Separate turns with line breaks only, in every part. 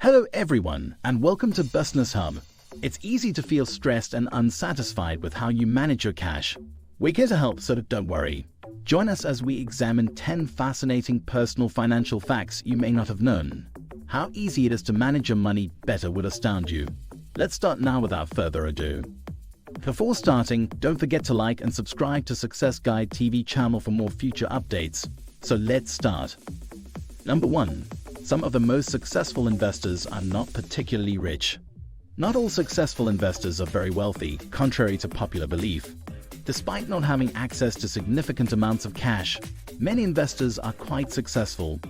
Hello everyone, and welcome to Business Hub. It's easy to feel stressed and unsatisfied with how you manage your cash. We're here to help, so don't worry. Join us as we examine 10 fascinating personal financial facts you may not have known. How easy it is to manage your money better would astound you. Let's start now without further ado. Before starting, don't forget to like and subscribe to Success Guide TV channel for more future updates. So let's start. Number 1. Some of the most successful investors are not particularly rich. Not all successful investors are very wealthy, contrary to popular belief. Despite not having access to significant amounts of cash, many investors are quite successful.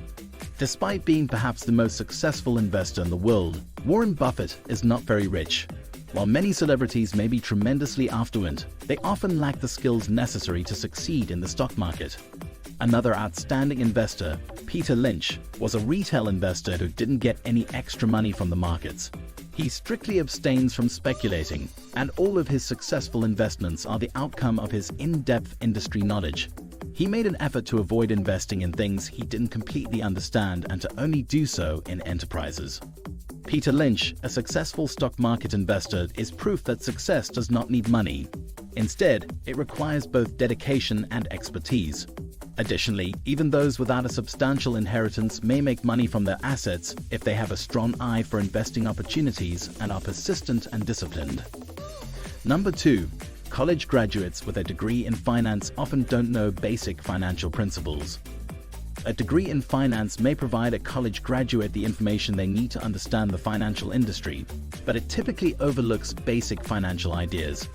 Despite being perhaps the most successful investor in the world, Warren Buffett is not very rich. While many celebrities may be tremendously affluent, they often lack the skills necessary to succeed in the stock market. Another outstanding investor, Peter Lynch, was a retail investor who didn't get any extra money from the markets. He strictly abstains from speculating, and all of his successful investments are the outcome of his in-depth industry knowledge. He made an effort to avoid investing in things he didn't completely understand and to only do so in enterprises. Peter Lynch, a successful stock market investor, is proof that success does not need money. Instead, it requires both dedication and expertise. Additionally, even those without a substantial inheritance may make money from their assets if they have a strong eye for investing opportunities and are persistent and disciplined. Number 2. College graduates with a degree in finance often don't know basic financial principles. A degree in finance may provide a college graduate the information they need to understand the financial industry, but it typically overlooks basic financial ideas.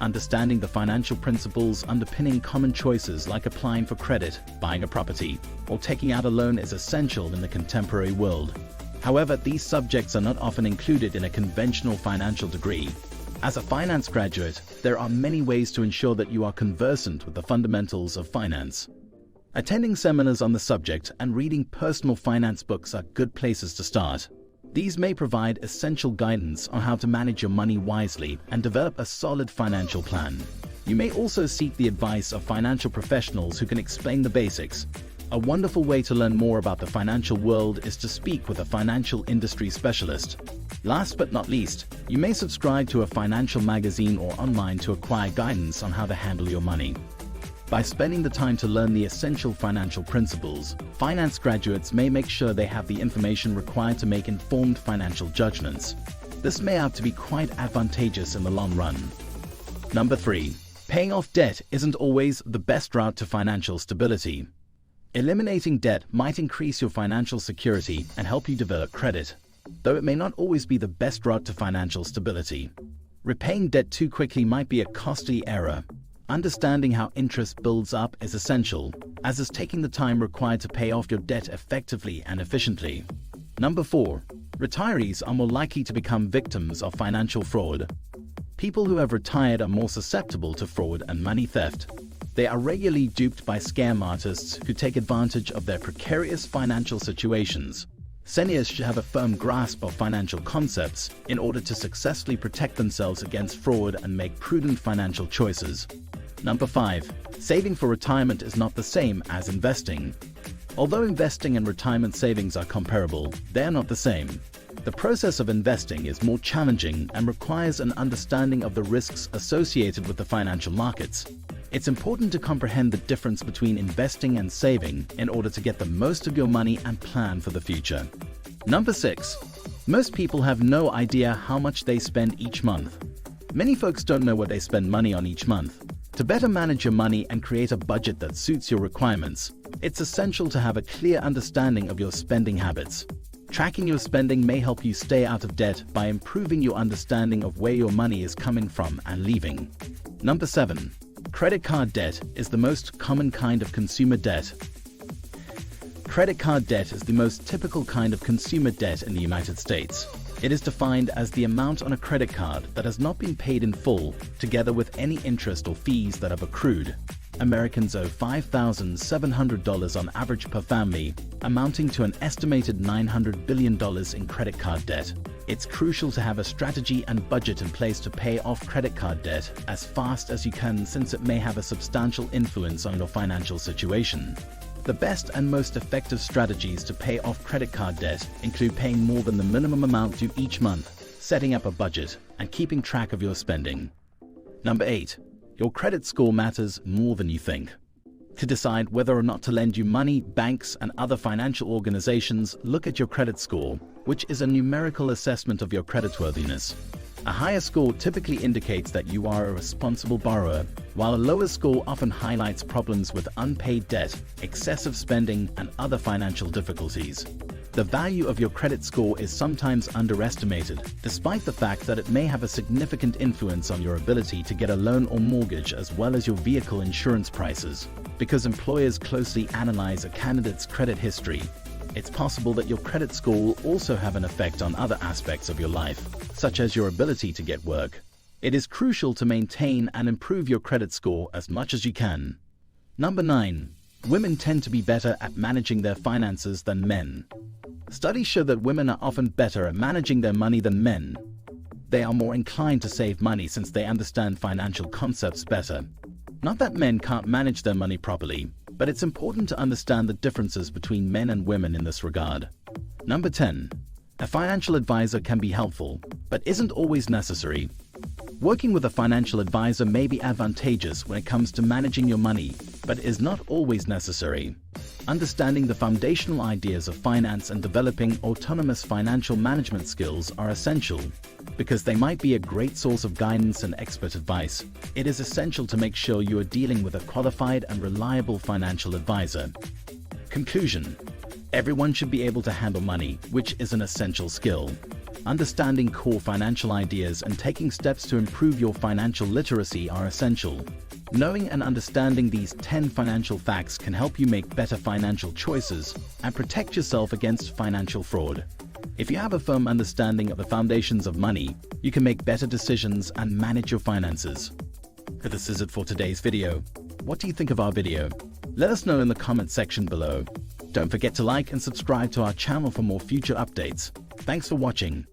Understanding the financial principles underpinning common choices like applying for credit, buying a property, or taking out a loan is essential in the contemporary world. However, these subjects are not often included in a conventional financial degree. As a finance graduate, there are many ways to ensure that you are conversant with the fundamentals of finance. Attending seminars on the subject and reading personal finance books are good places to start. These may provide essential guidance on how to manage your money wisely and develop a solid financial plan. You may also seek the advice of financial professionals who can explain the basics. A wonderful way to learn more about the financial world is to speak with a financial industry specialist. Last but not least, you may subscribe to a financial magazine or online to acquire guidance on how to handle your money. By spending the time to learn the essential financial principles, finance graduates may make sure they have the information required to make informed financial judgments. This may have to be quite advantageous in the long run. Number 3. Paying off debt isn't always the best route to financial stability. Eliminating debt might increase your financial security and help you develop credit, though it may not always be the best route to financial stability. Repaying debt too quickly might be a costly error. Understanding how interest builds up is essential, as is taking the time required to pay off your debt effectively and efficiently. Number 4. Retirees are more likely to become victims of financial fraud. People who have retired are more susceptible to fraud and money theft. They are regularly duped by scam artists who take advantage of their precarious financial situations. Seniors should have a firm grasp of financial concepts in order to successfully protect themselves against fraud and make prudent financial choices. Number 5. Saving for retirement is not the same as investing. Although investing and retirement savings are comparable, they are not the same. The process of investing is more challenging and requires an understanding of the risks associated with the financial markets. It's important to comprehend the difference between investing and saving in order to get the most of your money and plan for the future. Number 6. Most people have no idea how much they spend each month. Many folks don't know what they spend money on each month. To better manage your money and create a budget that suits your requirements, it's essential to have a clear understanding of your spending habits. Tracking your spending may help you stay out of debt by improving your understanding of where your money is coming from and leaving. Number 7. Credit card debt is the most common kind of consumer debt. Credit card debt is the most typical kind of consumer debt in the United States. It is defined as the amount on a credit card that has not been paid in full, together with any interest or fees that have accrued. Americans owe $5,700 on average per family, amounting to an estimated $900 billion in credit card debt. It's crucial to have a strategy and budget in place to pay off credit card debt as fast as you can, since it may have a substantial influence on your financial situation. The best and most effective strategies to pay off credit card debt include paying more than the minimum amount due each month, setting up a budget, and keeping track of your spending. Number 8. Your credit score matters more than you think. To decide whether or not to lend you money, banks and other financial organizations look at your credit score, which is a numerical assessment of your creditworthiness. A higher score typically indicates that you are a responsible borrower, while a lower score often highlights problems with unpaid debt, excessive spending, and other financial difficulties. The value of your credit score is sometimes underestimated, despite the fact that it may have a significant influence on your ability to get a loan or mortgage as well as your vehicle insurance prices. Because employers closely analyze a candidate's credit history, it's possible that your credit score will also have an effect on other aspects of your life, such as your ability to get work. It is crucial to maintain and improve your credit score as much as you can. Number 9. Women tend to be better at managing their finances than men. Studies show that women are often better at managing their money than men. They are more inclined to save money since they understand financial concepts better. Not that men can't manage their money properly, but it's important to understand the differences between men and women in this regard. Number 10. A financial advisor can be helpful, but isn't always necessary. Working with a financial advisor may be advantageous when it comes to managing your money, but is not always necessary. Understanding the foundational ideas of finance and developing autonomous financial management skills are essential. Because they might be a great source of guidance and expert advice, it is essential to make sure you are dealing with a qualified and reliable financial advisor. Conclusion: everyone should be able to handle money, which is an essential skill. Understanding core financial ideas and taking steps to improve your financial literacy are essential. Knowing and understanding these 10 financial facts can help you make better financial choices and protect yourself against financial fraud. If you have a firm understanding of the foundations of money, you can make better decisions and manage your finances. This is it for today's video. What do you think of our video? Let us know in the comment section below. Don't forget to like and subscribe to our channel for more future updates. Thanks for watching.